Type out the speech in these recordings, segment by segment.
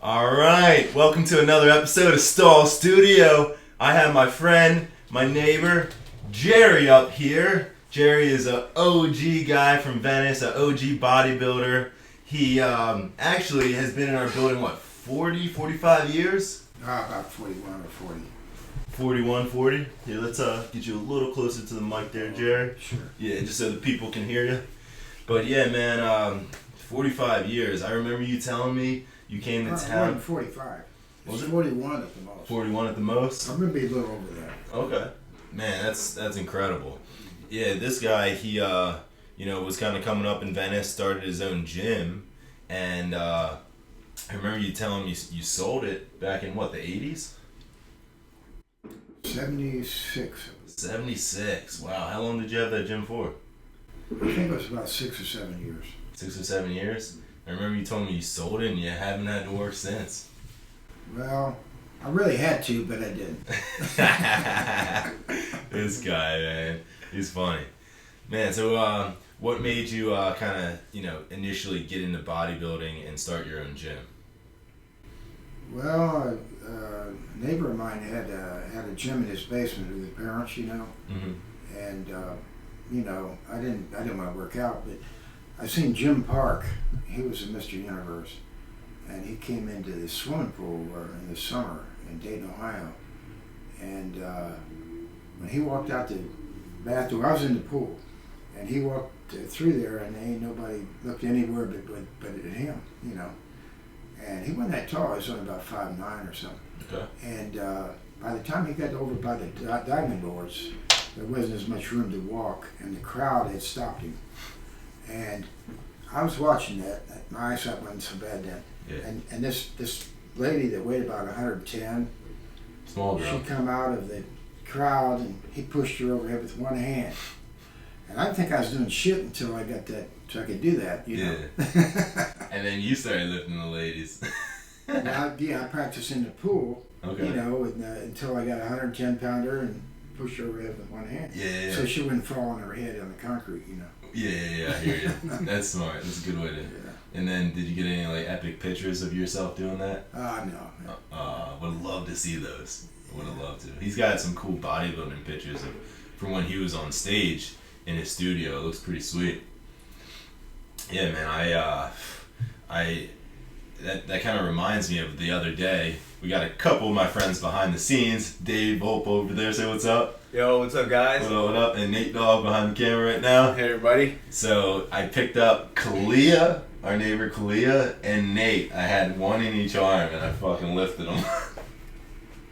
All right, welcome to another episode of Stahl Studio. I have my friend, my neighbor, Jerry up here. Jerry is an OG guy from Venice, an OG bodybuilder. He actually has been in our building, 45 years? About 41 or 40. 41, 40? Here, let's get you a little closer to the mic there, Jerry. Sure. Yeah, just so the people can hear you. But yeah, man, 45 years. I remember you telling me you came to town. It wasn't 45. It was Was it? 41 at the most. 41 at the most? I'm going to be a little over that. Okay. Man, that's incredible. Yeah, this guy, he, was kind of coming up in Venice, started his own gym, and I remember you telling me you sold it back in, the 80s? 76. 76. Wow. How long did you have that gym for? I think it was about 6 or 7 years. 6 or 7 years? I remember you told me you sold it and you haven't had to work since. Well, I really had to, but I didn't. This guy, man. He's funny. Man, so what made you initially get into bodybuilding and start your own gym? Well, a neighbor of mine had a gym in his basement with his parents, Mm-hmm. And I didn't want to work out, but I seen Jim Park. He was a Mr. Universe, and he came into the swimming pool in the summer in Dayton, Ohio. And when he walked out the bathroom, I was in the pool, and he walked through there, and ain't nobody looked anywhere but at him, And he wasn't that tall. He was only about 5'9" or something. Okay. And by the time he got over by the diving boards, there wasn't as much room to walk, and the crowd had stopped him. And I was watching that. My eyesight wasn't so bad then. Yeah. And this lady that weighed about 110, Small girl. she come out of the crowd, and he pushed her overhead with one hand. And I didn't think I was doing shit until I got that, so I could do that, Yeah. And then you started lifting the ladies. I practiced in the pool, Okay. until I got a 110-pounder and pushed her overhead with one hand. Yeah. So she wouldn't fall on her head on the concrete, Yeah, I hear you. That's smart. That's a good way to. Yeah. And then, did you get any epic pictures of yourself doing that? No. Would have loved to see those. Would have loved to. He's got some cool bodybuilding pictures from when he was on stage in his studio. It looks pretty sweet. Yeah, man. That kind of reminds me of the other day. We got a couple of my friends behind the scenes. Dave Volpe over there. Say what's up. Yo, what's up, guys? What up? And Nate Dogg behind the camera right now. Hey, everybody. So I picked up Kalia, our neighbor Kalia, and Nate. I had one in each arm, and I fucking lifted them.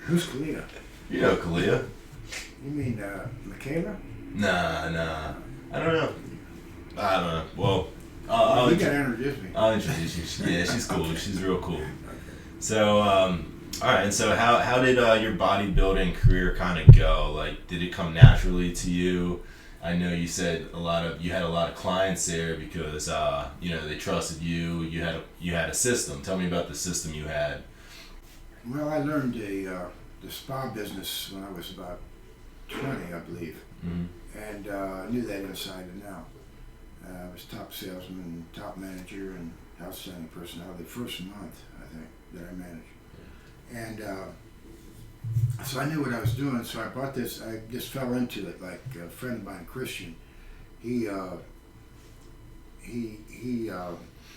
Who's Kalia? You know Kalia? You mean Michaela? Nah. I don't know. Well, You gotta introduce me. I'll introduce you. Yeah, she's cool. She's real cool. Okay. So, all right. And so, how did your bodybuilding career kind of go? Did it come naturally to you? I know you said you had a lot of clients there because they trusted you. You had a system. Tell me about the system you had. Well, I learned the spa business when I was about 20, I believe. Mm-hmm. And I knew that inside and out. I was top salesman, top manager, and outstanding personality the first month, I think, that I managed. And so I knew what I was doing, so I bought this. I just fell into it. Like a friend of mine, Christian, he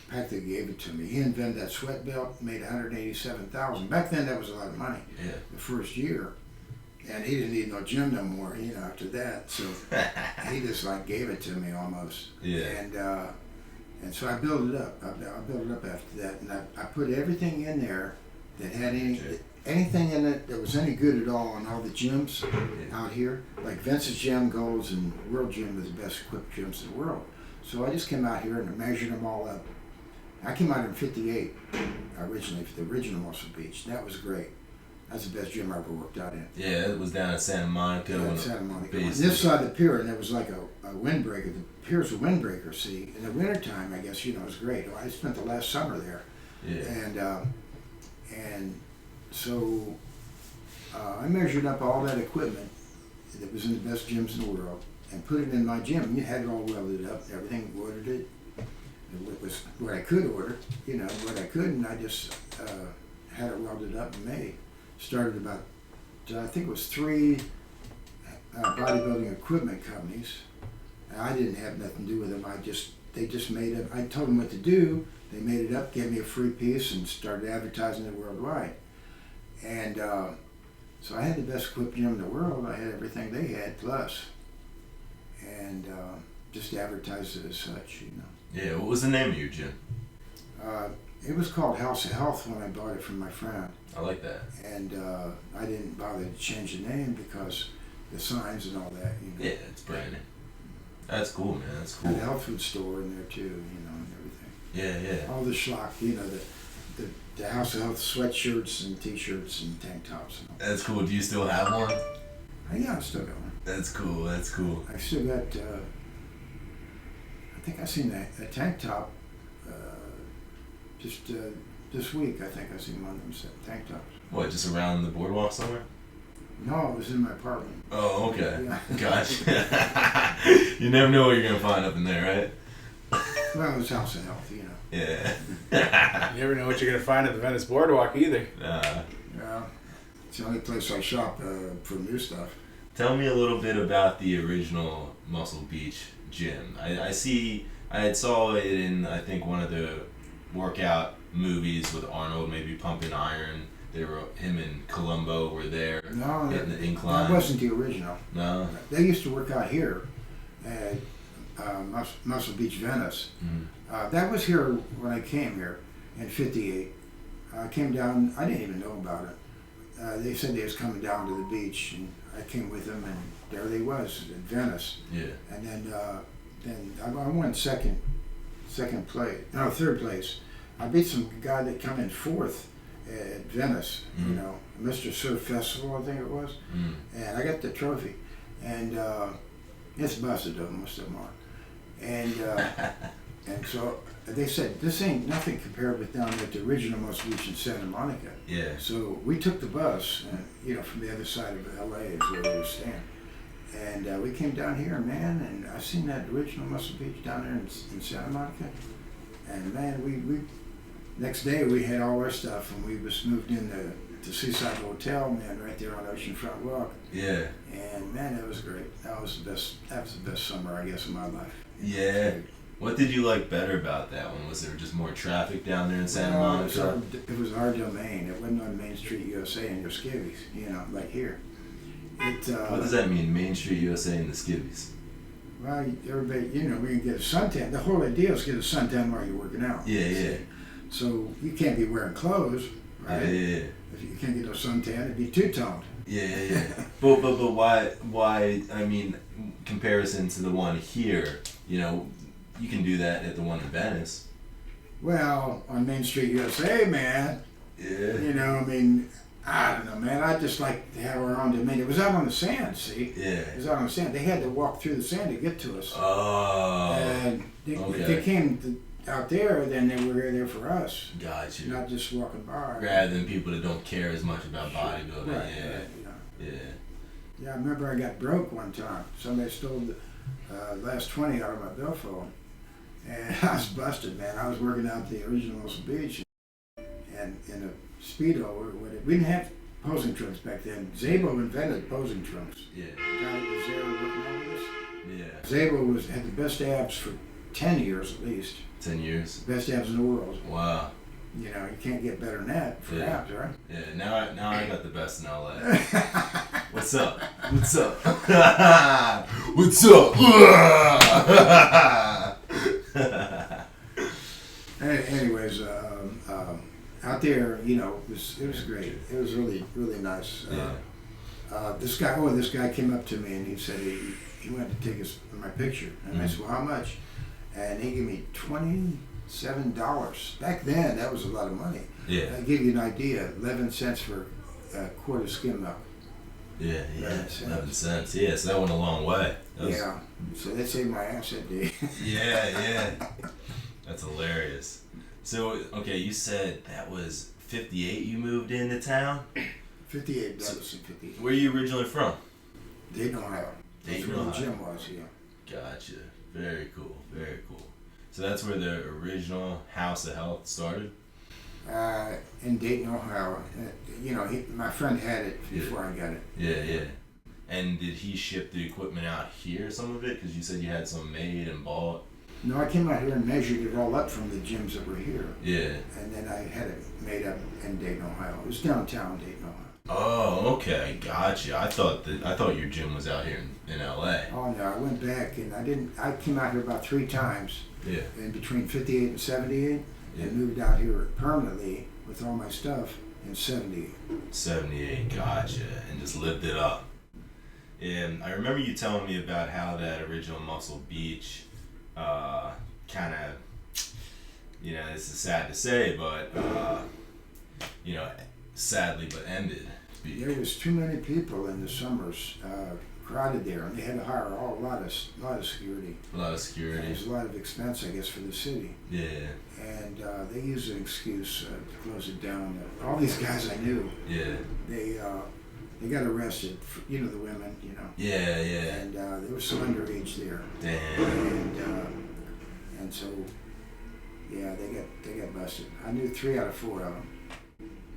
practically gave it to me. He invented that sweat belt, made $187,000. Back then, that was a lot of money. Yeah. The first year. And he didn't need no gym no more, after that. So he just gave it to me almost. Yeah. And so I built it up. I built it up after that, and I put everything in there that had anything in it that was any good at all in all the gyms out here. Like Vince's Gym, Gold's, and World Gym are the best equipped gyms in the world. So I just came out here and measured them all up. I came out in '58 originally for the original Muscle Beach. That was great. That's the best gym I ever worked out in. Yeah, it was down at Santa Monica. Yeah, Santa Monica. On this side of the pier, and it was like a windbreaker. The pier's a windbreaker, see. In the wintertime, I guess, it was great. I spent the last summer there. Yeah. And so I measured up all that equipment that was in the best gyms in the world and put it in my gym. You had it all welded up, everything, ordered it. It was what I could order, what I couldn't, I just had it welded up in May. Started about, I think it was 3 bodybuilding equipment companies. And I didn't have nothing to do with them. They just made it. I told them what to do. They made it up, gave me a free piece, and started advertising it worldwide. And so I had the best equipped gym in the world. I had everything they had plus, and just advertised it as such, you know. Yeah. What was the name of your gym? It was called House of Health when I bought it from my friend. I like that. And I didn't bother to change the name because the signs and all that, you know. Yeah, it's branding. That's cool, man. That's cool. And the health food store in there too, you know, and everything. Yeah, yeah. All the schlock, you know, the House of Health sweatshirts and t-shirts and tank tops. And all. That's cool. Do you still have one? Yeah, I still got one. That's cool. That's cool. I still got, I think I seen a tank top just this week. I think I seen one of them tank tops. What, just around the boardwalk somewhere? No, it was in my apartment. Oh, okay. Yeah. Gotcha. You never know what you're going to find up in there, right? Well, it was House of Health, you know. Yeah. You never know what you're going to find at the Venice Boardwalk either. Yeah. It's the only place I shop for new stuff. Tell me a little bit about the original Muscle Beach gym. I saw it in, I think, one of the workout movies with Arnold maybe pumping iron. Him and Columbo were there hitting the incline. That wasn't the original. No. They used to work out here at Muscle Beach, Venice. Mm-hmm. That was here when I came here in '58. I came down. I didn't even know about it. They said they was coming down to the beach, and I came with them, and there they was at Venice. Yeah. And then I won third place. I beat some guy that come in fourth at Venice, you know, Mr. Surf Festival, I think it was, and I got the trophy, and it's busted though, most of them are, and so they said this ain't nothing compared with down at the original Muscle Beach in Santa Monica. Yeah. So we took the bus, you know, from the other side of LA is where we were staying, and we came down here, man, and I seen that original Muscle Beach down there in Santa Monica, and man, we next day we had all our stuff, and we just moved in the Seaside Hotel, man, right there on Oceanfront Walk. Yeah. And man, that was great. That was the best summer, I guess, of my life. Yeah. What did you like better about that one? Was there just more traffic down there in Santa Monica? It was our domain. It wasn't on Main Street USA in your skivvies, you know, like here. What does that mean, Main Street USA and the skivvies? Well, everybody, you know, we can get a suntan. The whole idea is get a suntan while you're working out. Yeah, yeah. So you can't be wearing clothes, right? Yeah. If you can't get no suntan, it'd be two-toned. Yeah. but why? I mean, comparison to the one here, you know, you can do that at the one in Venice. Well, on Main Street USA, man. Yeah. You know, I mean, I don't know, man. I just like to have our own domain. It was out on the sand, see? Yeah. It was out on the sand. They had to walk through the sand to get to us. Oh. And if they came out there, then they were there for us. Got you. Not just walking by. Rather than people that don't care as much about bodybuilding. Right, Yeah. right, Yeah. Yeah, I remember I got broke one time. Somebody stole the last 20 out of my billfold. And I was busted, man. I was working out at the original Muscle Beach. And in a Speedo, we didn't have posing trunks back then. Zabo invented posing trunks. Yeah. The guy that was there working over this. Yeah. Zabo had the best abs for 10 years at least. 10 years. Best abs in the world. Wow. You know, you can't get better than that for abs, right? Yeah, now I got the best in LA. What's up? What's up? What's up? Anyways, out there, you know, it was great. It was really, really nice. This guy came up to me and he said he wanted to take my picture. And I said, well, how much? And he gave me $27. Back then, that was a lot of money. Yeah. I'll give you an idea, 11 cents for a quart of skim milk. Yeah, 11 cents. Yeah, so that went a long way. Yeah, so that saved my ass that day. Yeah. That's hilarious. So, okay, you said that was 58 you moved into town? 58, that was in 58. Where are you originally from? Dayton, Ohio. That's Dayton, where the Ohio. gym was, yeah. Gotcha. Very cool. Very cool. So that's where the original House of Health started? In in Dayton, Ohio. My friend had it before I got it. Yeah. And did he ship the equipment out here, some of it? Because you said you had some made and bought. No, I came out here and measured it all up from the gyms that were here. Yeah. And then I had it made up in Dayton, Ohio. It was downtown Dayton, Ohio. Oh, okay, gotcha. I thought your gym was out here in LA. Oh no, I went back and I came out here about 3 times. Yeah. In between 58 and 78, Yeah. and moved out here permanently with all my stuff in 78. 78, gotcha, and just lived it up. And I remember you telling me about how that original Muscle Beach, kind of, this is sad to say, but sadly, but ended. There was too many people in the summers crowded there, and they had to hire a lot of security. A lot of security. There was a lot of expense, I guess, for the city. Yeah. And they used an excuse to close it down. All these guys I knew. Yeah. They got arrested. The women. Yeah. And there was some underage there. Damn. And so, yeah, they got busted. I knew 3 out of 4 of them.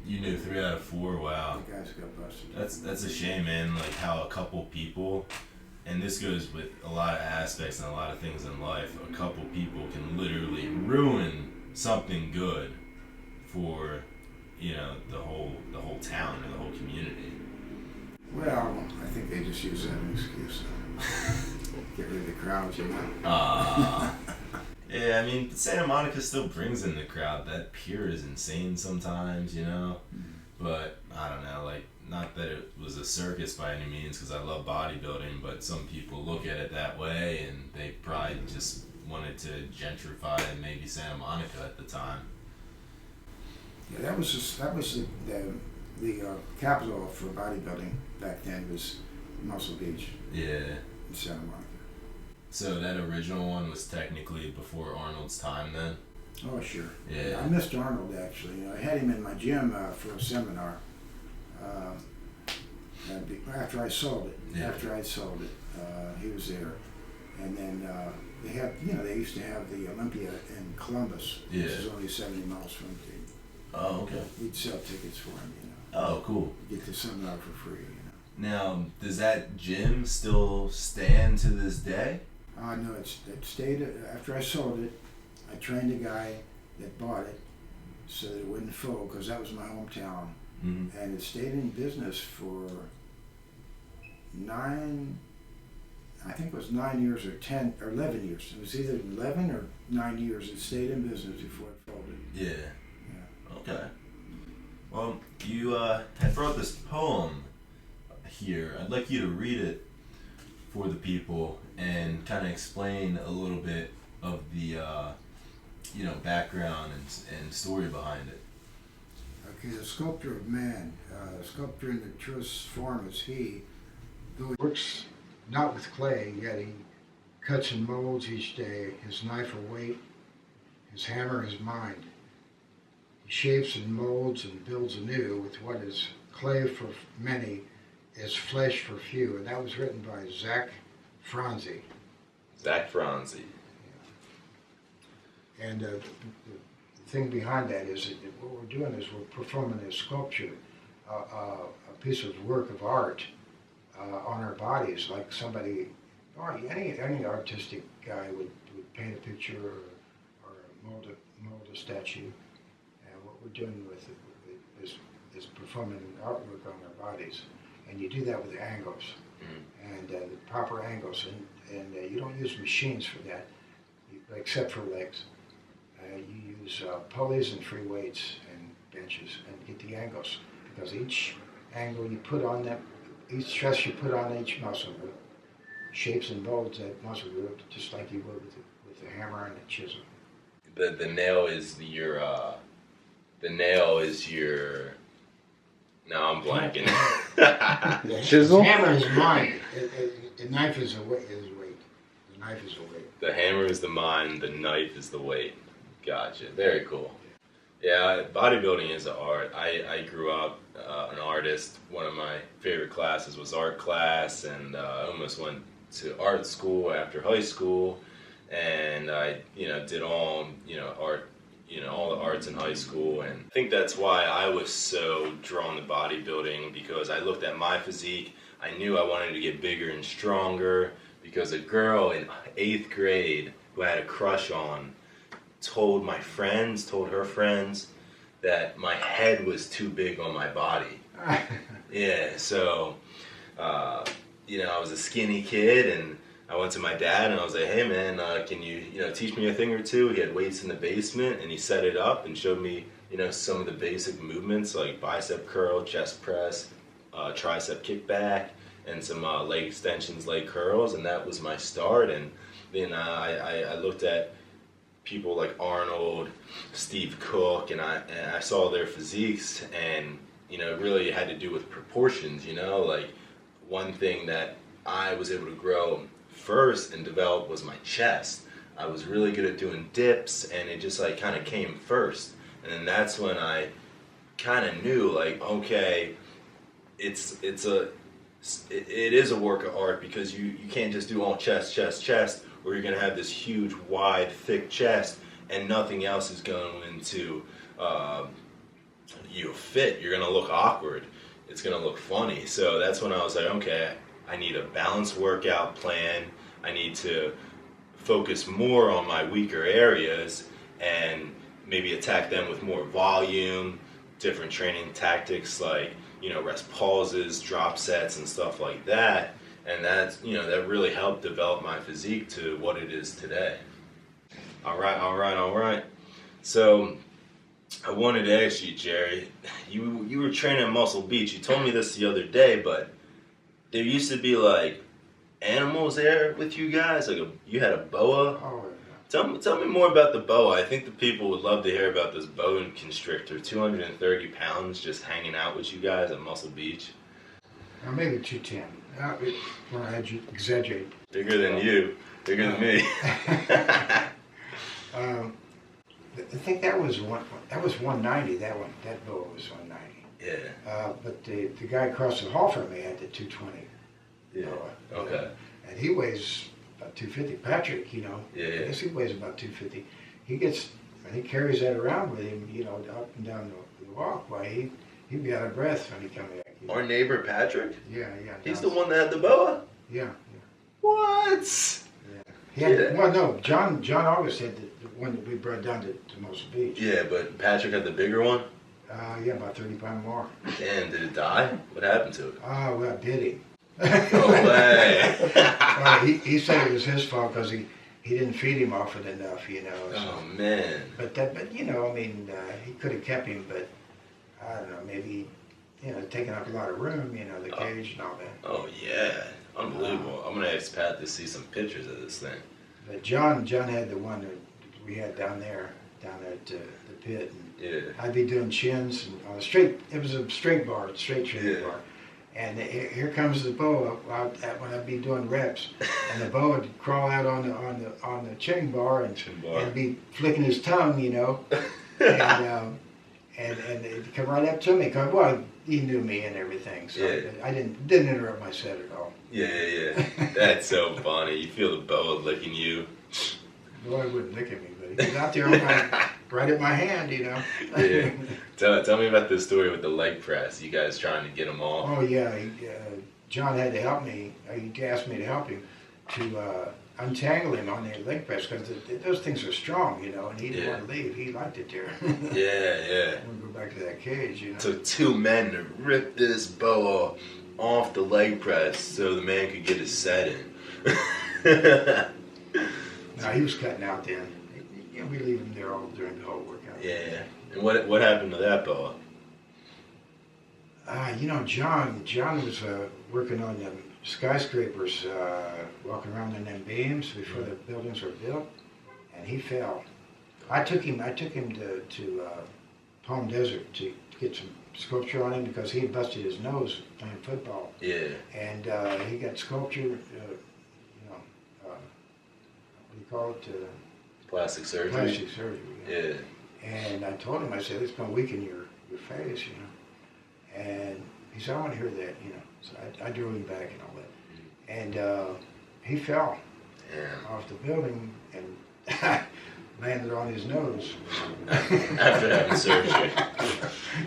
You knew 3 out of 4. Wow. The guys got busted. That's a shame, man. Like how a couple people, and this goes with a lot of aspects and a lot of things in life. A couple people can literally ruin something good for, the whole town or the whole community. Well, I think they just use that as an excuse. Get rid of the crowds, Yeah, I mean, Santa Monica still brings in the crowd. That pier is insane sometimes, But, I don't know, like, not that it was a circus by any means, because I love bodybuilding, but some people look at it that way, and they probably just wanted to gentrify maybe Santa Monica at the time. Yeah, that was the capital for bodybuilding back then was Muscle Beach. Yeah. In Santa Monica. So that original one was technically before Arnold's time then? Oh, sure. Yeah. I missed Arnold, actually. I had him in my gym for a seminar after I sold it. Yeah. After I sold it, he was there. And then they used to have the Olympia in Columbus, which is only 70 miles from the. Oh, okay. We'd sell tickets for him, Oh, cool. Get the seminar for free, Now, does that gym still stand to this day? No, it stayed. After I sold it, I trained a guy that bought it so that it wouldn't fold, because that was my hometown. Mm-hmm. And it stayed in business for 9 years or 10 or 11 years. It was either 11 or 9 years. It stayed in business before it folded. Yeah. Okay. Well, you had brought this poem here. I'd like you to read it for the people and kind of explain a little bit of the background and story behind it. Okay, the sculptor of man, sculptor in the truest form is he, though he works not with clay, yet he cuts and molds each day, his knife a weight, his hammer his mind. He shapes and molds and builds anew with what is clay for many, is flesh for few. And that was written by Zach Franzi. Zach Franzi. Yeah. And the thing behind that is that what we're doing is we're performing a sculpture, a piece of work of art on our bodies, like somebody, or any artistic guy would paint a picture or mold a statue. And what we're doing with it is performing artwork on our bodies. And you do that with angles, and the proper angles, and you don't use machines for that, except for legs. You use pulleys and free weights and benches, and get the angles, because each angle you put on that, each stress you put on each muscle group shapes and molds that muscle group just like you would with a hammer and a chisel. The nail is your. No, I'm blanking. Chisel? The hammer is mine. The knife is a weight. The knife is a weight. The hammer is the mind. The knife is the weight. Gotcha. Very cool. Yeah, bodybuilding is an art. I grew up an artist. One of my favorite classes was art class, and I almost went to art school after high school, and I did all art all the arts in high school, and I think that's why I was so drawn to bodybuilding, because I looked at my physique. I knew I wanted to get bigger and stronger, because a girl in 8th grade who I had a crush on told her friends that my head was too big on my body. Yeah, so I was a skinny kid, and I went to my dad and I was like, hey man, can you teach me a thing or two? He had weights in the basement, and he set it up and showed me some of the basic movements like bicep curl, chest press, tricep kickback, and some leg extensions, leg curls, and that was my start. And then I looked at people like Arnold, Steve Cook, and I saw their physiques, and it really had to do with proportions. Like one thing that I was able to grow first and develop was my chest. I was really good at doing dips, and it just like kind of came first. And then that's when I kind of knew, like, okay, it is a work of art, because you can't just do all chest, or you're gonna have this huge, wide, thick chest, and nothing else is going to fit. You're gonna look awkward. It's gonna look funny. So that's when I was like, okay, I need a balanced workout plan. I need to focus more on my weaker areas and maybe attack them with more volume, different training tactics like, rest pauses, drop sets, and stuff like that. And that's, that really helped develop my physique to what it is today. All right. So I wanted to ask you, Jerry, you were training at Muscle Beach. You told me this the other day, but there used to be like animals there with you guys. Like you had a boa. Oh, Tell me more about the boa. I think the people would love to hear about this boa constrictor. 230 pounds just hanging out with you guys at Muscle Beach. maybe 210. When I exaggerate. Bigger than you. Bigger than me. I think that was 190. That boa was 190. Yeah. But the guy across the hall from me had the 220. Yeah. Boa. Okay. And he weighs about 250. Patrick, Yeah. I guess he weighs about 250. He carries that around with him, up and down the walkway. He'd be out of breath when he come back. Our neighbor Patrick? Yeah. He's the one that had the boa? Yeah. What? Yeah. Well, no, John August had the one that we brought down to Muscle Beach. Yeah, but Patrick had the bigger one? About 30 pounds more. Damn, did it die? What happened to it? Oh, well, did he? No way. Well, he said it was his fault because he didn't feed him often enough, So. Oh, man. But he could have kept him, but I don't know, maybe, taking up a lot of room, the cage and all that. Oh, yeah. Unbelievable. I'm going to ask Pat to see some pictures of this thing. But John had the one that we had down there at the pit. And Yeah. I'd be doing chins and on a straight. It was a straight training bar. And here comes the boa when I'd be doing reps, and the boa would crawl out on the chin bar and be flicking his tongue, and he'd come right up to me. Well, he knew me and everything, so I didn't interrupt my set at all. Yeah. That's so funny. You feel the boa licking you. Boy, he wouldn't lick at me, but he was out there right at my hand, Yeah. Tell me about this story with the leg press. You guys trying to get him off? Oh yeah, John had to help me. He asked me to help him to untangle him on the leg press because those things are strong, and he didn't want to leave. He liked it there. Yeah. We'll go back to that cage, Took 2 men to rip this boa off the leg press so the man could get his set in. No, he was cutting out then. We leave him there all during the whole workout. Yeah. And what happened to that boa? John was working on them skyscrapers, walking around in them beams before the buildings were built, and he fell. I took him to Palm Desert to get some sculpture on him because he had busted his nose playing football. Yeah. And he got sculpture. What do you call it? Plastic surgery. Plastic surgery. Yeah. And I told him, I said, it's going to weaken your face, And he said, I want to hear that, So I drew him back and all that. And he fell off the building. And landed on his nose. After having surgery.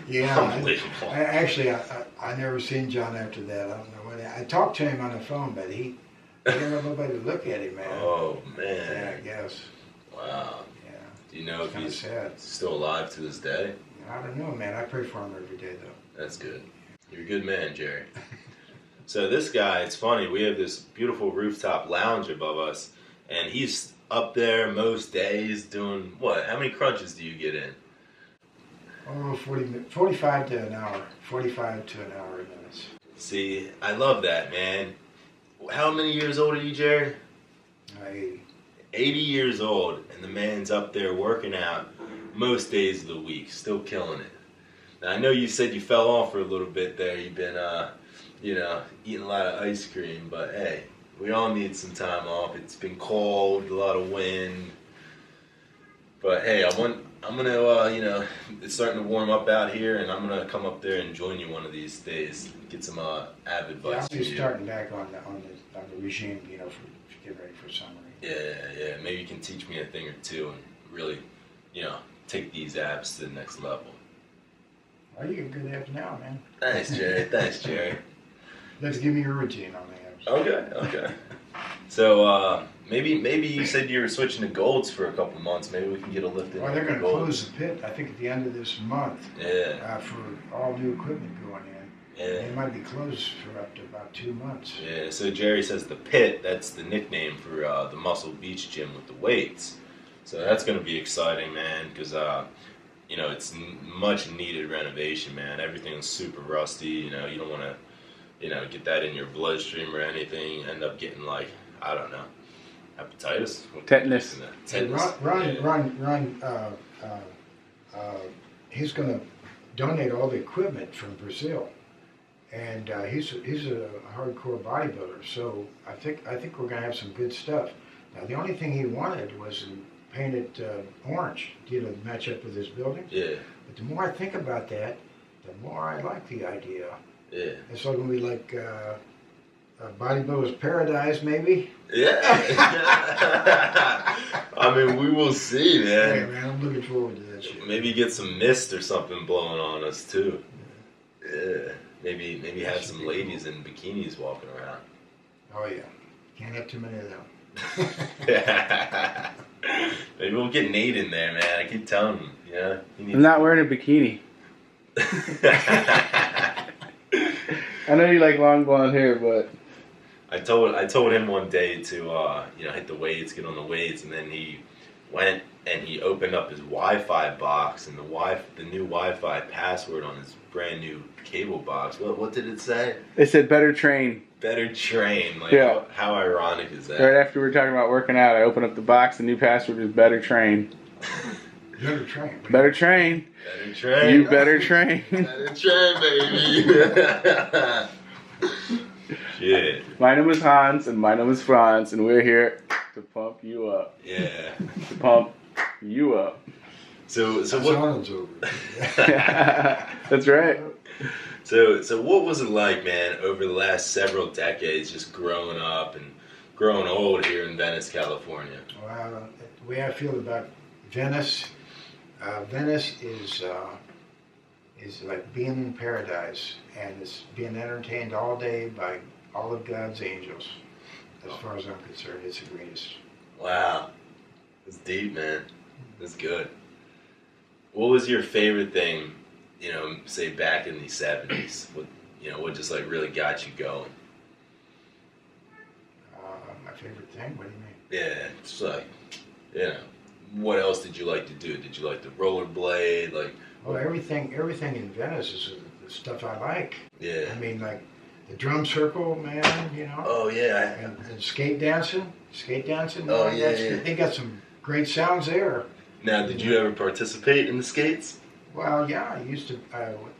Yeah. Unbelievable. I never seen John after that. I don't know what. I talked to him on the phone, but he didn't have nobody to look at him, man. Oh, man. Yeah, I guess. Wow. Yeah. Do you know if he's sad. still alive to this day? I don't know, man. I pray for him every day, though. That's good. You're a good man, Jerry. So this guy, it's funny, we have this beautiful rooftop lounge above us, and he's up there most days doing what? How many crunches do you get in? Oh, 45 to an hour. 45 to an hour minutes. See, I love that, man. How many years old are you, Jerry? 80. 80 years old, and the man's up there working out most days of the week, still killing it. Now, I know you said you fell off for a little bit there. You've been, eating a lot of ice cream, but hey, we all need some time off. It's been cold, a lot of wind. But hey, I'm gonna, it's starting to warm up out here, and I'm gonna come up there and join you one of these days. Get some ab advice. I'll be starting back on the regime, to get ready for summer. Yeah. Maybe you can teach me a thing or two and really, take these abs to the next level. Well, you get good abs now, man. Thanks, Jerry. Let's give me your routine on the abs. Okay. So maybe you said you were switching to golds for a couple months. Maybe we can get a lift in. Well, they're going to close the pit, I think, at the end of this month. Yeah. For all new equipment going in. Yeah. It might be closed for up to about 2 months. Yeah. So Jerry says the pit. That's the nickname for the Muscle Beach gym with the weights. So that's going to be exciting, man, because it's much needed renovation, man. Everything's super rusty. You don't want to. Get that in your bloodstream or anything, end up getting hepatitis? Tetanus. Ron, he's going to donate all the equipment from Brazil, and he's a hardcore bodybuilder. So I think we're going to have some good stuff. Now the only thing he wanted was paint it orange, to match up with his building. Yeah. But the more I think about that, the more I like the idea. Yeah. It's going to be like a bodybuilder's paradise, maybe. Yeah. I mean, we will see, man. Hey, man, I'm looking forward to that shit. Maybe get some mist or something blowing on us too. Yeah. Maybe have some ladies in bikinis walking around. Oh yeah. Can't have too many of them. Maybe we'll get Nate in there, man. I keep telling him, I'm not wearing a bikini. I know you like long blonde hair, but I told him one day to hit the weights, get on the weights, and then he went and he opened up his Wi-Fi box, and the new Wi-Fi password on his brand new cable box. What did it say? It said better train. Better train. Like, yeah. How ironic is that? Right after we were talking about working out, I opened up the box. The new password is better train. Better train. Better train. Better train. You better train. Better train, baby. Shit. My name is Hans, and my name is Franz, and we're here to pump you up. Yeah. To pump you up. So what? That's right. So what was it like, man, over the last several decades, just growing up and growing old here in Venice, California? Well, the way I feel about Venice, Venice is like being in paradise, and it's being entertained all day by all of God's angels. As far as I'm concerned, it's the greatest. Wow, that's deep, man. That's good. What was your favorite thing, say back in the 70s? What just like really got you going? My favorite thing? What do you mean? Yeah, it's like, what else did you like to do? Did you like to rollerblade? Well, everything in Venice is the stuff I like. Yeah. I mean, like the drum circle, man, Oh, yeah. And skate dancing. Oh, yeah. They got some great sounds there. Now, did you ever participate in the skates? Well, yeah, I used to.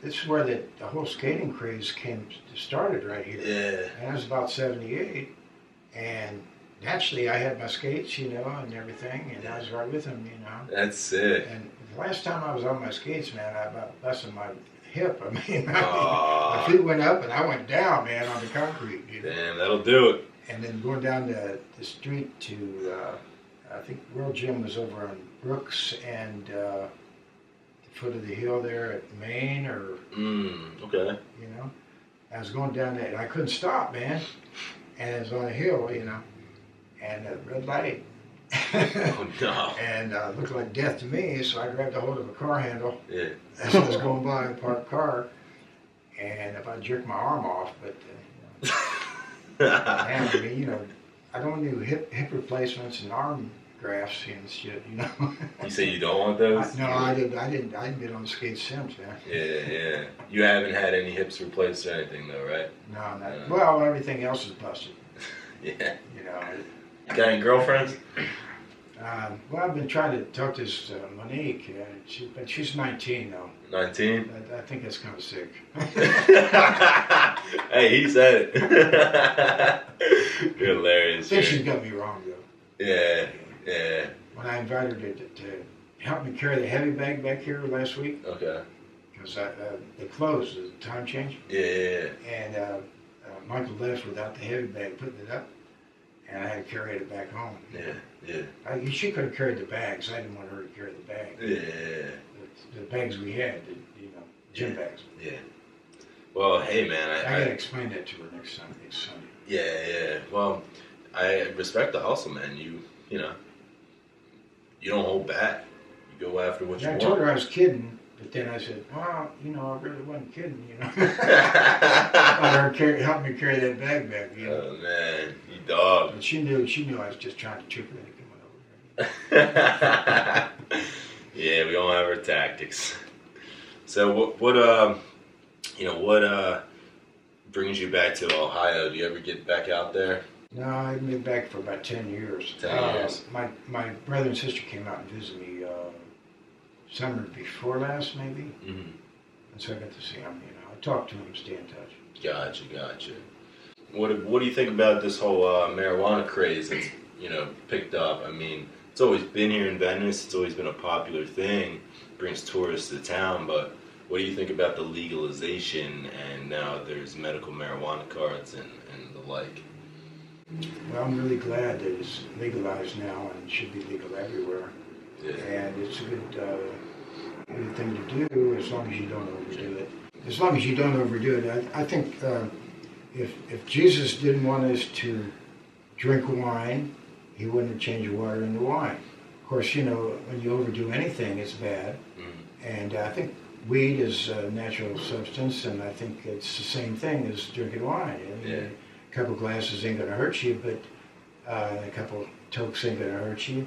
This is where the whole skating craze started right here. Yeah. And I was about 78, and naturally I had my skates, and everything, and I was right with them, That's sick. And the last time I was on my skates, man, I about busted my hip. I mean, my feet went up and I went down, man, on the concrete. Damn, that'll do it. And then going down the street to I think World Gym was over on Brooks and the foot of the hill there at Maine, or Okay. you know. I was going down there and I couldn't stop, man. And it was on a hill, and a red light. Oh no. And it looked like death to me, so I grabbed a hold of a car handle Yeah. as I was going by a parked car, and if I jerked my arm off, but man, I mean, I don't do hip replacements and arm grafts and shit, You say you don't want those? No, I didn't been on the skates since, man. Yeah. You haven't had any hips replaced or anything though, right? No, not. Well, everything else is busted. Yeah. You Got any girlfriends? Well, I've been trying to talk to this Monique, but she's 19 though. 19? I think that's kind of sick. Hey, he said it. You're hilarious. I think she's got me wrong though. Yeah. When I invited her to help me carry the heavy bag back here last week, Okay. because they closed, the time change, Yeah. and Michael left without the heavy bag, putting it up, and I had to carry it back home. Yeah. She could have carried the bags. I didn't want her to carry the bag. Yeah. The bags we had, gym bags. Yeah. Well, hey man, I gotta explain that to her next Sunday. Yeah. Well, I respect the hustle, man. You don't hold back. You go after what you I want. told her I was kidding, but then I said, well, I really wasn't kidding, Let her help me carry that bag back, Oh man, you dog. But she knew I was just trying to trick her into coming over here. Yeah, we all have our tactics. So what brings you back to Ohio? Do you ever get back out there? No, I haven't been back for about 10 years. 10 years. My brother and sister came out and visited me summer before last, maybe. Mm-hmm. And so I got to see them. I talked to them, stay in touch. Gotcha. What do you think about this whole marijuana craze that's picked up? I mean, it's always been here in Venice. It's always been a popular thing. Brings tourists to town. But what do you think about the legalization? And now there's medical marijuana cards and the like. Well, I'm really glad that it's legalized now and it should be legal everywhere. Yeah. And it's a good thing to do as long as you don't overdo it. As long as you don't overdo it, I think if Jesus didn't want us to drink wine, he wouldn't have changed water into wine. Of course, when you overdo anything, it's bad. Mm-hmm. And I think weed is a natural substance, and I think it's the same thing as drinking wine. Yeah. A couple glasses ain't going to hurt you, but a couple tokes ain't going to hurt you.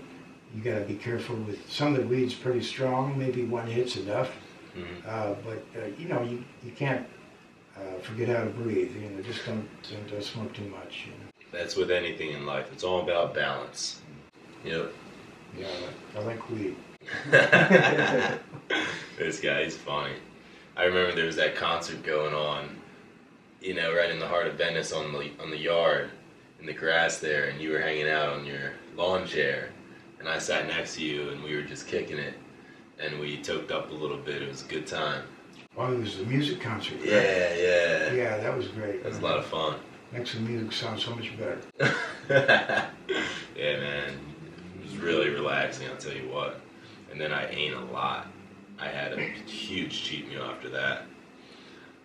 You got to be careful with some of the weed's pretty strong. Maybe one hit's enough. Mm-hmm. But you can't forget how to breathe. Just don't smoke too much. That's with anything in life. It's all about balance. Yeah, I like weed. This guy's funny. I remember there was that concert going on, right in the heart of Venice on the yard, in the grass there, and you were hanging out on your lawn chair, and I sat next to you, and we were just kicking it, and we toked up a little bit. It was a good time. Well, it was a music concert, right? Yeah. Yeah, that was great. That was a lot of fun. Makes the music sound so much better. Yeah, man. It was really relaxing, I'll tell you what. And then I ate a lot. I had a huge cheat meal after that.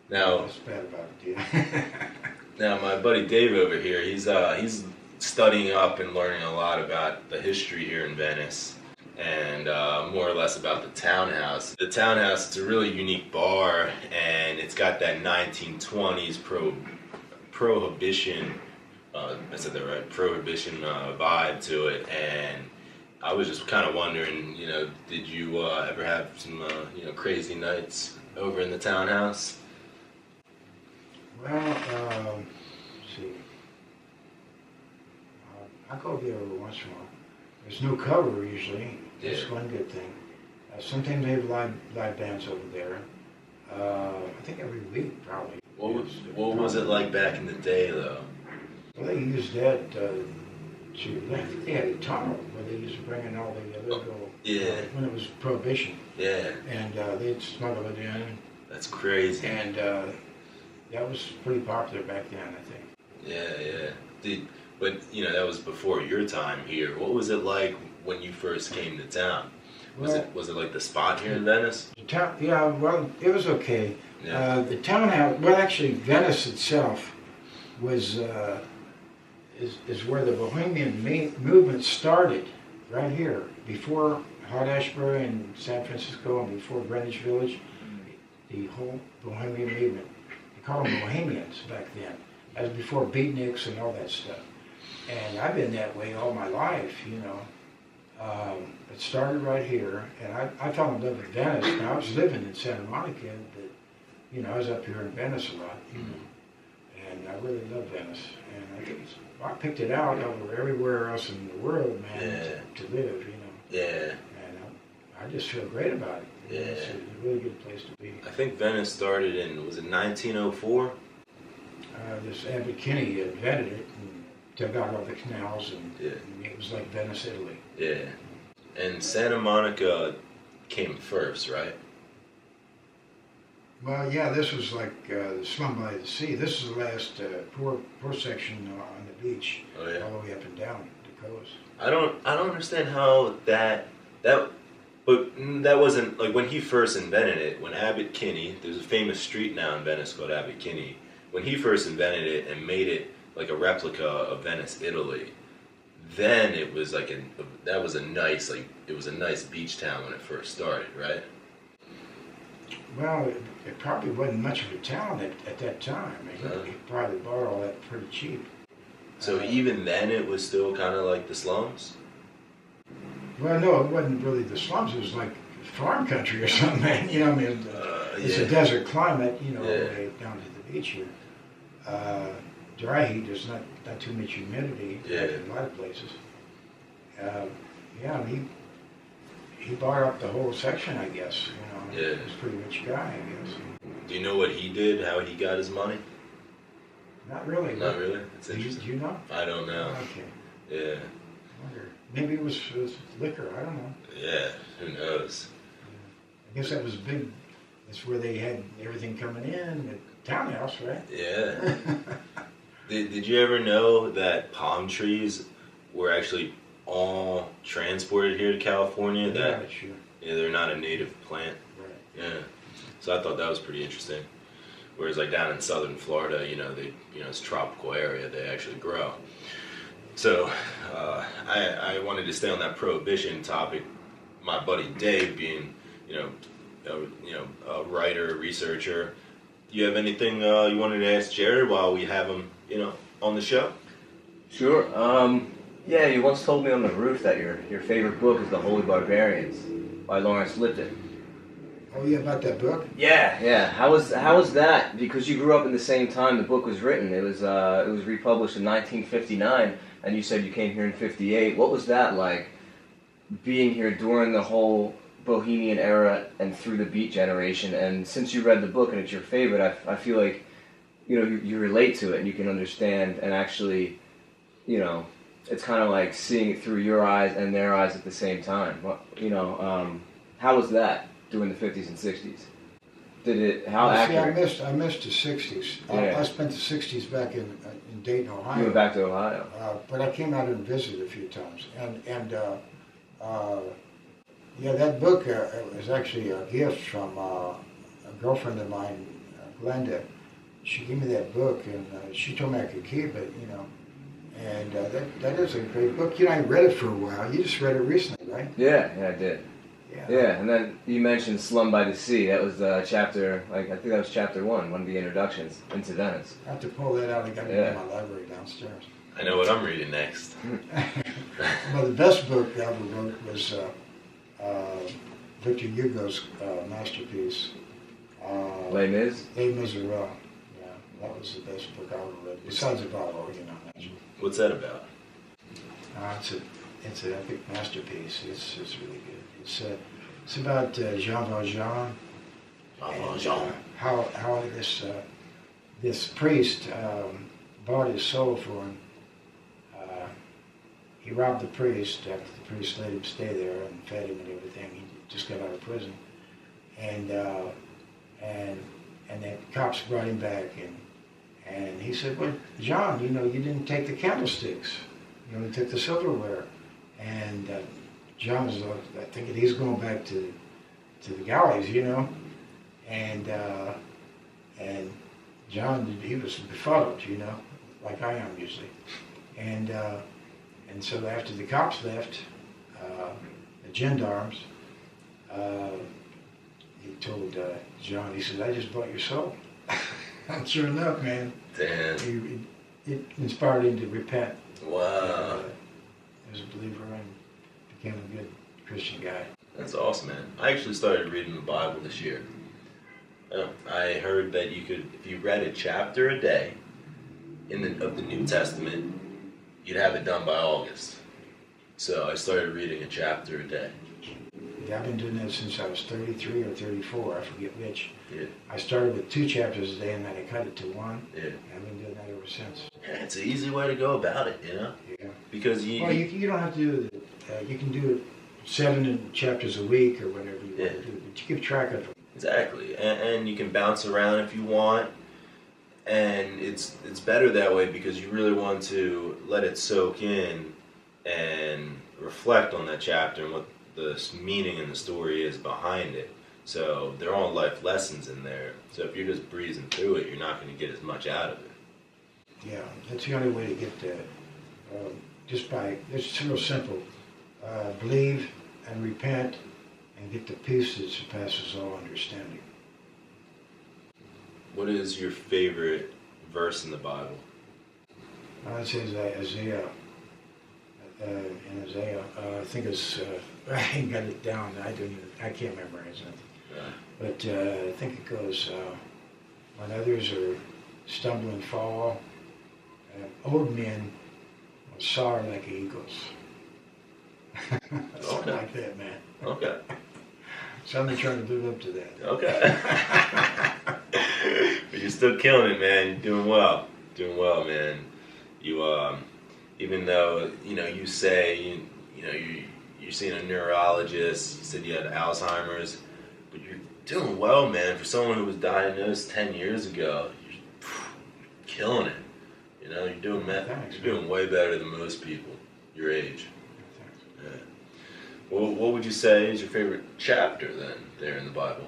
Now, that's bad about it, yeah. Now, my buddy Dave over here, he's studying up and learning a lot about the history here in Venice, and more or less about the Townhouse. The Townhouse, it's a really unique bar, and it's got that 1920s prohibition, I said that right, prohibition vibe to it, and I was just kind of wondering, did you ever have some, crazy nights over in the Townhouse? Well, let's see. I go there every once in a while. There's no cover usually. That's one good thing. Sometimes they have live bands over there. I think every week probably. What was it like back in the day though? Well, they used that I think they had a tunnel where they used to bring in all the illegal. Yeah. When it was prohibition. Yeah. And they'd smuggle it in. That's crazy. And that was pretty popular back then, I think. Yeah. But that was before your time here. What was it like when you first came to town? Well, Was it like the spot here in Venice? the town, yeah, well, it was okay. Yeah. The townhouse, well, actually, Venice itself was is where the Bohemian movement started, right here, before Haight-Ashbury and San Francisco, and before Greenwich Village. The whole Bohemian movement. They called them Bohemians back then. That was before beatniks and all that stuff. And I've been that way all my life, you know. It started right here, and I fell in love with Venice. Now, I was living in Santa Monica, but, you know, I was up here in Venice a lot, you know. And I really love Venice. And I picked it out over everywhere else in the world, man, to live, you know. Yeah. And I just feel great about it. Yeah. It's a really good place to be. I think Venice started in, was it 1904? This Abbot Kinney invented it and dug out all the canals, and it was like Venice, Italy. Yeah. And Santa Monica came first, right? Well, yeah, this was like the slum by the sea. This is the last poor section on the beach, Oh yeah. all the way up and down the coast. I don't understand how that wasn't like when he first invented it. When Abbot Kinney, there's a famous street now in Venice called Abbot Kinney. When he first invented it and made it like a replica of Venice, Italy, then it was like it was a nice beach town when it first started, right? Well, it probably wasn't much of a town at that time. I mean, he probably bought all that pretty cheap. So even then, it was still kind of like the slums. Well, no, it wasn't really the slums. It was like farm country or something, man. You know, I mean, it's a desert climate, you know, all the way down to the beach here. Dry heat, there's not too much humidity like in a lot of places. Yeah, he bought up the whole section, I guess. You know, he was a pretty rich guy, I guess. Do you know what he did? How he got his money? Not really. Not really. It's Do interesting. you know? I don't know. Okay. Yeah. I wonder. Maybe it was liquor. I don't know. Yeah. Who knows? I guess that was big. That's where they had everything coming in. The townhouse, right? Yeah. Did you ever know that palm trees were actually all transported here to California? Yeah, sure. Yeah, they're not a native plant. Right. Yeah. So I thought that was pretty interesting. Whereas like down in southern Florida, it's a tropical area, they actually grow. So I wanted to stay on that prohibition topic. My buddy Dave, being a writer, researcher. Do you have anything you wanted to ask Jared while we have him, on the show? Sure. Yeah, you once told me on the roof that your favorite book is The Holy Barbarians by Lawrence Lipton. Oh yeah, about that book? Yeah. How was that? Because you grew up in the same time the book was written. It was republished in 1959, and you said you came here in '58. What was that like, being here during the whole Bohemian era and through the Beat generation? And since you read the book and it's your favorite, I feel like you relate to it and you can understand, and actually, it's kind of like seeing it through your eyes and their eyes at the same time. How was that during the 50s and 60s? Accurate? I missed the 60s. Yeah. I spent the 60s back in Dayton, Ohio. You went back to Ohio. But I came out and visited a few times. That book was actually a gift from a girlfriend of mine, Glenda. She gave me that book, and she told me I could keep it, And that is a great book. I read it for a while. You just read it recently, right? Yeah, I did. Yeah. And then you mentioned Slum by the Sea. That was chapter, I think that was chapter one of the introductions into Venice. I have to pull that out. I got it in my library downstairs. I know what I'm reading next. Well, the best book I ever wrote was Victor Hugo's masterpiece, Les Mis? Les Miserables. Yeah, that was the best book I ever read, besides Apollo, naturally. What's that about? It's an epic masterpiece. It's really good. It's about Jean Valjean. How this priest bought his soul for him. He robbed the priest after the priest let him stay there and fed him and everything. He just got out of prison, and the cops brought him back, and he said, "Well, John, you didn't take the candlesticks. You only took the silverware." And John was thinking he's going back to the galleys, you know, and John, he was befuddled, you know, like I am usually, and so after the cops left, the gendarmes, he told John, he said, "I just bought your soul." And sure enough, man, Damn. It inspired him to repent. Wow. As a believer and became a good Christian guy. That's awesome, man. I actually started reading the Bible this year. I heard that you could, if you read a chapter a day of the New Testament, you'd have it done by August. So I started reading a chapter a day. Yeah, I've been doing that since I was 33 or 34, I forget which. Yeah. I started with 2 chapters a day and then I cut it to 1. Yeah. And I've been doing that ever since. Yeah, it's an easy way to go about it, you know? Yeah. Because you don't have to do it. You can do it 7 chapters a week or whatever you want to do. But you keep track of it. Exactly. And you can bounce around if you want. And it's better that way because you really want to let it soak in and reflect on that chapter and what the meaning and the story is behind it. So they're all life lessons in there. So if you're just breezing through it, you're not going to get as much out of it. Yeah, that's the only way to get that. It's real simple. Believe and repent and get the peace that surpasses all understanding. What is your favorite verse in the Bible? It says Isaiah. In Isaiah, I think it's, I ain't got it down, I can't memorize it. Yeah. But I think it goes, when others are stumble and fall, old men will soar like eagles. Something like that, man. Okay. So I'm trying to live up to that. Okay. But you're still killing it, man. You're doing well. Doing well, man. You, even though, you know, you say, you're seeing a neurologist, you said you had Alzheimer's, but you're doing well, man. For someone who was diagnosed 10 years ago, you're killing it. You know, you're doing you're doing way better than most people your age. Yeah. Well, what would you say is your favorite chapter then, there in the Bible?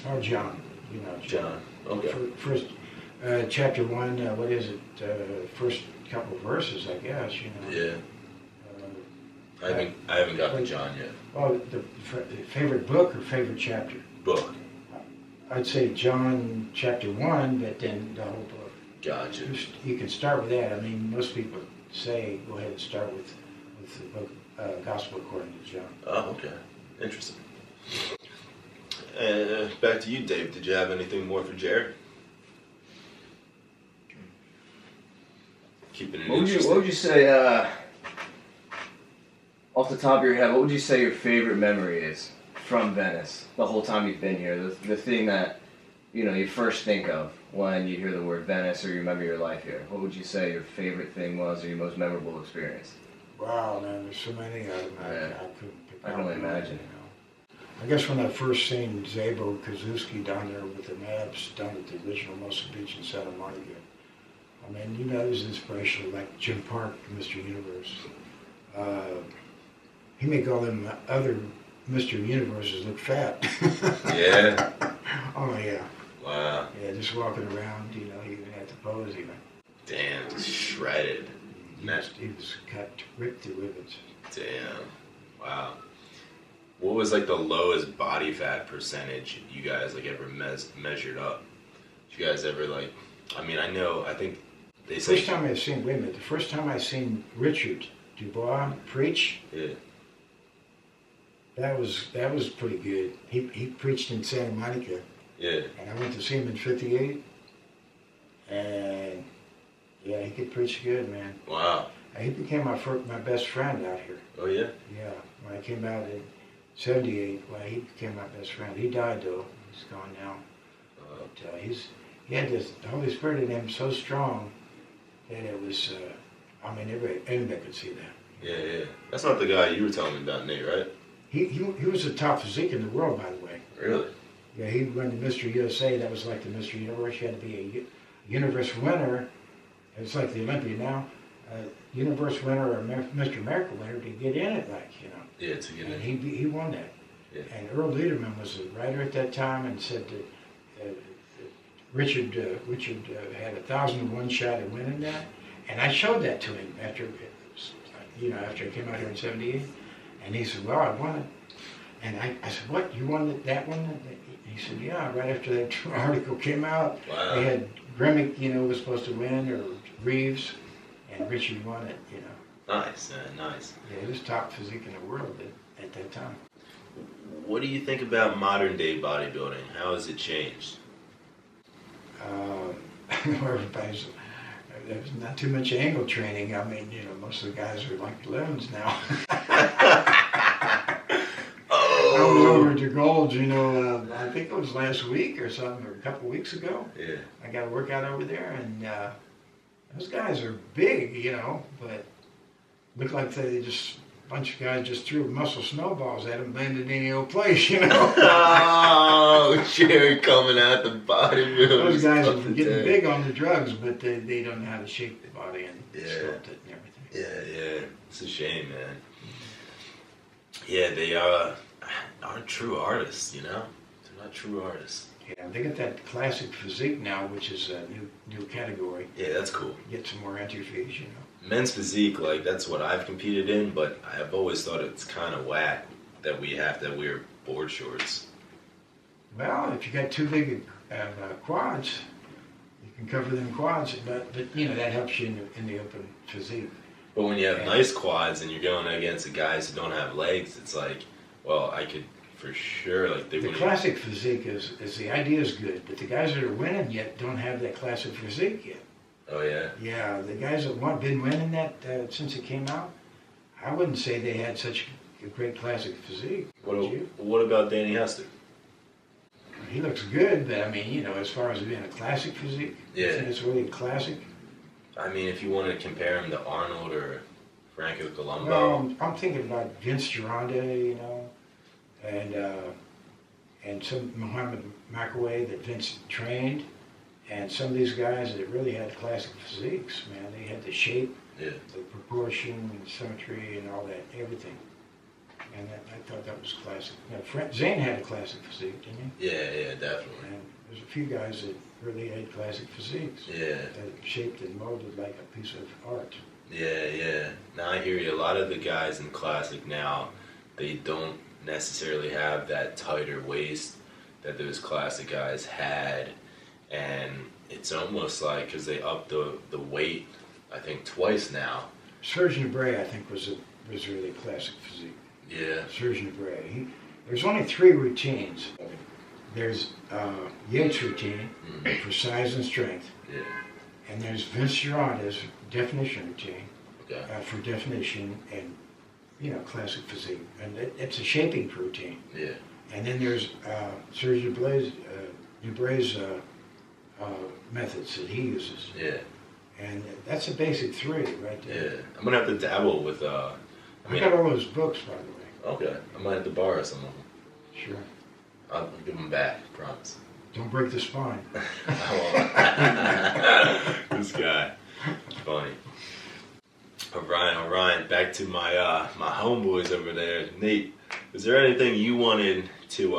Oh, John. You know, John. Okay. First, chapter 1, what is it? First couple verses, I guess, you know. Yeah. I haven't got to John yet. Oh, the favorite book or favorite chapter? Book. I'd say John chapter 1, but then the whole book. Gotcha. You can start with that. I mean, most people say go ahead and start with the book, Gospel according to John. Oh, okay. Interesting. Back to you, Dave. Did you have anything more for Jared? Keeping it interesting. What would you say, off the top of your head, what would you say your favorite memory is from Venice, the whole time you've been here? The thing that, you first think of when you hear the word Venice or you remember your life here. What would you say your favorite thing was or your most memorable experience? Wow, man, there's so many of them. Yeah. I couldn't pick I can only imagine. I guess when I first seen Zabo Kazuski down there with the Mavs down at the original Muscle Beach in Santa Monica, I mean, he was inspirational, like Jim Park, Mr. Universe. He make all them other Mr. Universes look fat. Yeah. Oh, yeah. Wow. Yeah, just walking around, he even had to pose even. Damn, just shredded. He was cut, ripped to ribbons. Damn. Wow. What was like the lowest body fat percentage you guys like ever measured up? Did you guys ever like? I mean, I think they say. The first time I seen Richard Dubois preach. Yeah. That was pretty good. He preached in Santa Monica. Yeah. And I went to see him in '58. And yeah, he could preach good, man. Wow. He became my best friend out here. Oh yeah. Yeah. When I came out in '78, he became my best friend. He died though. He's gone now. But he had the Holy Spirit in him so strong that it was. Anybody could see that. Yeah. That's not the guy you were telling me about, Nate, right? He was the top physique in the world, by the way. Really? Yeah, he won the Mr. USA. That was like the Mr. Universe. You had to be a universe winner. It's like the Olympia now. Universe winner or Mr. America winner to get in it, like, you know. Yeah, to get And in. he won that. Yeah. And Earl Lederman was a writer at that time and said that Richard had 1,001 shot at winning that. And I showed that to him after I came out here in '78. And he said, well, I won it. And I said, what, you won that one? He said, yeah, right after that article came out. Wow. They had Gremick, was supposed to win, or Reeves, and Richard won it, Nice, man, nice. Yeah, he was top physique in the world at that time. What do you think about modern day bodybuilding? How has it changed? Everybody's, there's not too much angle training. I mean, most of the guys are like 11s now. I was over to Gold's, I think it was last week or something, or a couple weeks ago. Yeah. I got a workout over there, and those guys are big, but look like a bunch of guys just threw muscle snowballs at them, landed in any old place, Oh, Jerry coming out the bodybuilding. Those guys are getting big on the drugs, but they don't know how to shape the body and sculpt it and everything. Yeah. It's a shame, man. Yeah, they aren't true artists, They're not true artists. Yeah, they got that classic physique now, which is a new category. Yeah, that's cool. Get some more entry fees, Men's physique, that's what I've competed in, but I've always thought it's kind of whack that we have to wear board shorts. Well, if you got too big quads, you can cover them quads, but that helps you in the open physique. But when you have nice quads and you're going against the guys who don't have legs, it's like, well, I could for sure, the classic physique is the idea is good, but the guys that are winning yet don't have that classic physique yet. Oh, yeah? Yeah, the guys that been winning that since it came out, I wouldn't say they had such a great classic physique. What about Danny Hester? He looks good, but I mean, as far as being a classic physique, yeah, I think it's really a classic. I mean, if you want to compare him to Arnold or Franco Columbu. Well, I'm thinking about Vince Gironda, and some Muhammad Makaway that Vince trained. And some of these guys that really had classic physiques, man, they had the shape, the proportion, and symmetry, and all that, everything. And I thought that was classic. Zane had a classic physique, didn't he? Yeah, definitely. And there's a few guys that really had classic physiques. Yeah. That shaped and molded like a piece of art. Yeah. Now I hear you. A lot of the guys in classic now, they don't necessarily have that tighter waist that those classic guys had. And it's almost like, because they upped the weight, I think, twice now. Serge Nubret, I think, was really classic physique. Yeah. Serge Nubret. There's only 3 routines. There's Yates routine for size and strength. Yeah. And there's Vince Gironda's definition routine for definition and, classic physique. And it's a shaping routine. Yeah. And then there's Serge Nubret's methods that he uses. Yeah. And that's the basic 3 right there. Yeah. I'm going to have to dabble with... I got all those books, by the way. Okay. I might have to borrow some of them. Sure. I'll give them back, promise. Don't break the spine. This guy. Funny. All right. Back to my my homeboys over there. Nate, is there anything you wanted to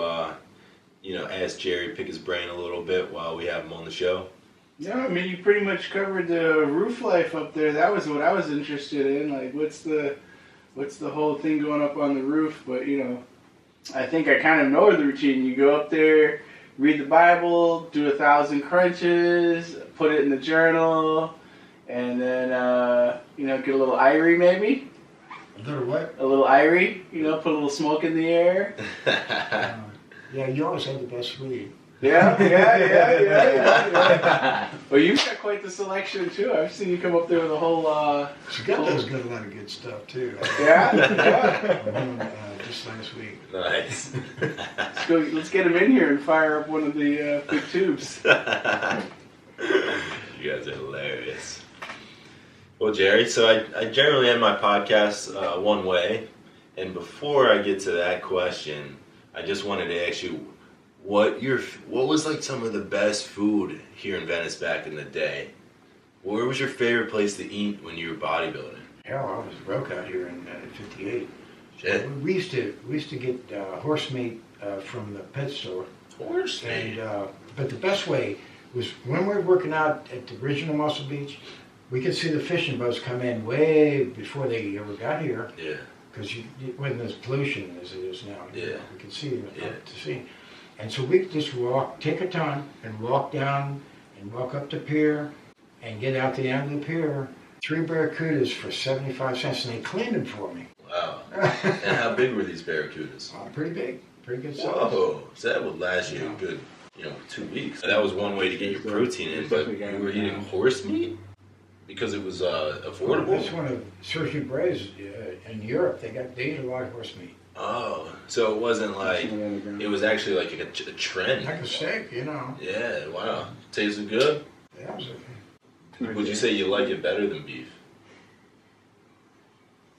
ask Jerry, pick his brain a little bit while we have him on the show? No, I mean, you pretty much covered the roof life up there. That was what I was interested in. Like, what's the whole thing going up on the roof? But, I think I kind of know the routine. You go up there, read the Bible, do 1,000 crunches, put it in the journal, and then, get a little irie maybe. A little what? A little irie, put a little smoke in the air. Yeah, you always had the best weed. Yeah. Well, you've got quite the selection, too. I've seen you come up there with a whole... Chicago's got a lot of good stuff, too. Yeah? Just last week. Nice. Let's get him in here and fire up one of the big tubes. You guys are hilarious. Well, Jerry, so I generally end my podcast one way. And before I get to that question, I just wanted to ask you, what was like some of the best food here in Venice back in the day? Where was your favorite place to eat when you were bodybuilding? Hell, I was broke out here in '58. Shit. We used to get horse meat from the pet store. Horse meat. And but the best way was when we were working out at the original Muscle Beach, we could see the fishing boats come in way before they ever got here. Yeah. Because it wasn't as pollution as it is now. Yeah. We could see it Yeah. to see. And so we could just take a ton and walk down and walk up the pier and get out the end of the pier. 3 barracudas for 75 cents, and they cleaned them for me. Wow. And how big were these barracudas? Pretty big, pretty good size. Whoa. So that would last you a good, 2 weeks. That was one way to get your protein in, but you were eating horse meat? Because it was affordable? That's one of Sergio Bray's in Europe. They eat a lot of horse meat. Oh, so it wasn't like, it was actually like a trend. Like a steak, Yeah, wow. Tasted good? Yeah, it was okay. Would you say you like it better than beef?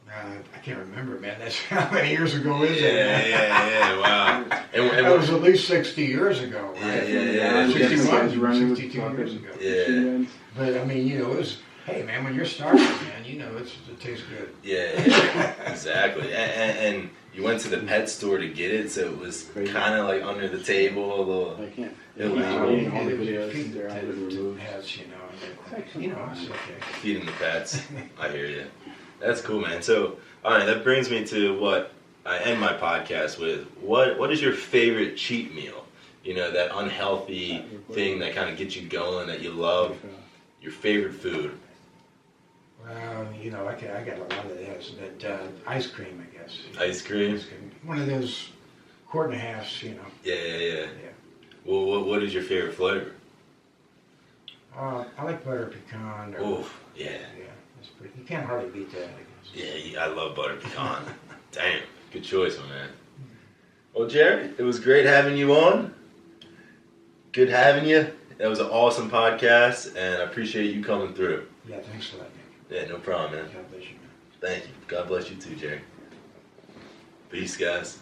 I can't remember, man. That's how many years ago is it? Yeah, wow. And That was at least 60 years ago, right? Yeah. 61, 62 years ago. Yeah. But I mean, it was, hey man, when you're starting, man, it tastes good. Yeah, exactly. And you went to the pet store to get it, so it was kind of like under the table, a little illegal. All the videos, Feed they're all been to removed. pets, it's okay. Feeding the pets. I hear you. That's cool, man. So, all right, that brings me to what I end my podcast with. What is your favorite cheat meal? That unhealthy thing that kind of gets you going, that you love. Your favorite food. Well, I got a lot of those, but ice cream, I guess. Ice cream? Ice cream. One of those quart and a halves, Yeah. Well, what is your favorite flavor? I like butter pecan. Oof, yeah. Yeah, that's pretty. You can't hardly beat that, I guess. Yeah, I love butter pecan. Damn, good choice, my man. Well, Jerry, it was great having you on. Good having you. That was an awesome podcast, and I appreciate you coming through. Yeah, thanks a lot, Nick. Yeah, no problem, man. God bless you, man. Thank you. God bless you too, Jerry. Peace, guys.